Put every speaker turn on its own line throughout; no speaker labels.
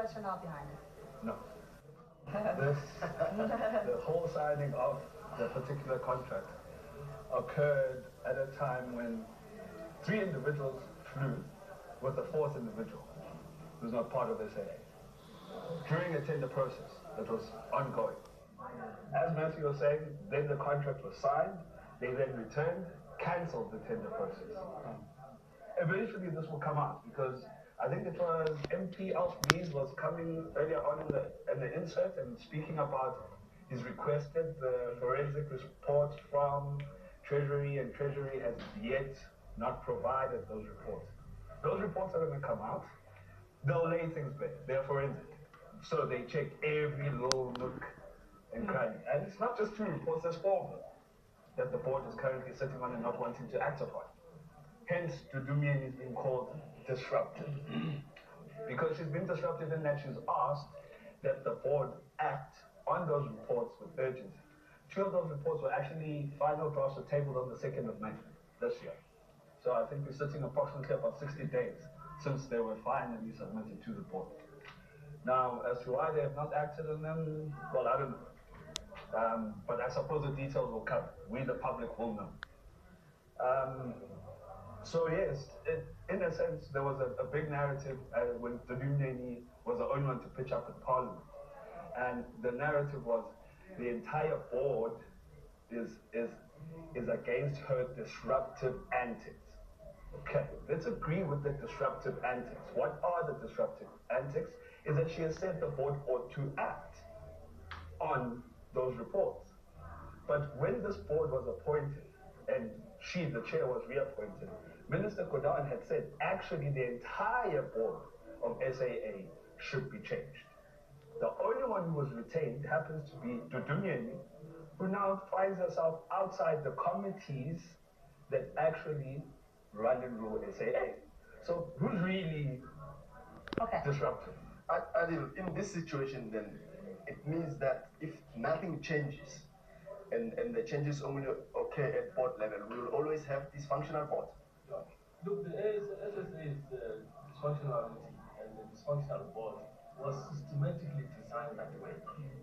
rationale behind it?
No. The whole signing of the particular contract occurred at a time when 3 individuals flew with the 4th individual, who's not part of SAA, during a tender process that was ongoing. As Matthew was saying, then the contract was signed, they then returned, cancelled the tender process. Eventually this will come out because I think it was MP Alfmees was coming earlier on in the insert and speaking about he's requested the forensic report from Treasury, and Treasury has yet not provided those reports. Those reports are going to come out. They'll lay things bare. They're forensic. So they check every little nook and cranny. And it's not just 2 reports, there's 4 of them that the board is currently sitting on and not wanting to act upon. Hence, Dudumian is being called disruptive. Because she's been disruptive in that she's asked that the board act on those reports with urgency. 2 of those reports were actually final drafts were tabled on the 2nd of May this year. So I think we're sitting approximately about 60 days since they were finally submitted to the board. Now, as to why they have not acted on them, well, I don't know. But I suppose the details will come. We, the public, will know. So yes, in a sense, there was a big narrative when Dudumian was the only one to pitch up at Parliament. And the narrative was the entire board is against her disruptive antics. Okay, let's agree with the disruptive antics. What are the disruptive antics? Is that she has said the board ought to act on those reports. But when this board was appointed, and she, the chair, was reappointed, Minister Godan had said, actually, the entire board of SAA should be changed. The only one who was retained happens to be Dudumian, who now finds herself outside the committees that actually run and rule SAA. So who's really disruptive?
Adil, in this situation then, it means that if nothing changes, and the changes only occur at board level, we will always have dysfunctional board.
Look, the SSA's dysfunctionality and the dysfunctional board was systematically designed that way.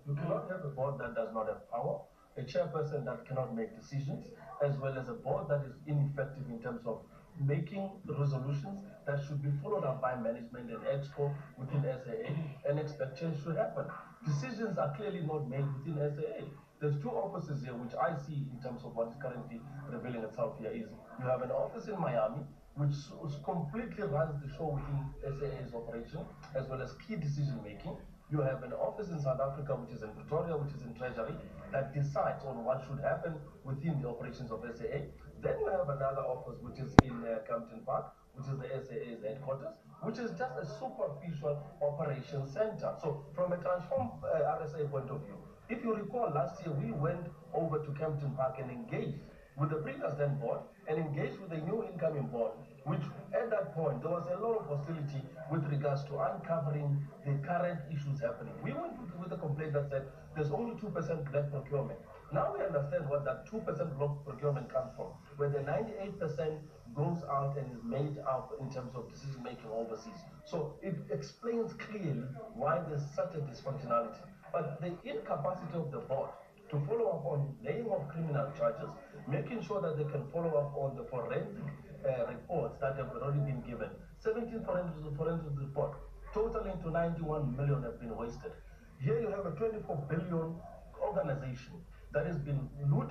You cannot have a board that does not have power, a chairperson that cannot make decisions, as well as a board that is ineffective in terms of making resolutions that should be followed up by management and exco within SAA, and expect change to happen. Decisions are clearly not made within SAA. There's 2 offices here which I see in terms of what is currently revealing itself here is you have an office in Miami which completely runs the show within SAA's operation as well as key decision making. You have an office in South Africa which is in Pretoria, which is in Treasury, that decides on what should happen within the operations of SAA. Then you have another office which is in Campton Park, which is the SAA's headquarters, which is just a superficial operation center. So from a transformed RSA point of view, if you recall last year, we went over to Campton Park and engaged with the previous then board and engaged with the new incoming board, which at that point, there was a lot of hostility with regards to uncovering the current issues happening. We went with a complaint that said there's only 2% black procurement. Now we understand what that 2% black procurement comes from, where the 98% goes out and is made up in terms of decision making overseas. So it explains clearly why there's such a dysfunctionality. But the incapacity of the board to follow up on laying of criminal charges, making sure that they can follow up on the forensic reports that have already been given. 17 forensic reports, totaling to 91 million have been wasted. Here you have a 24 billion organization that has been looted.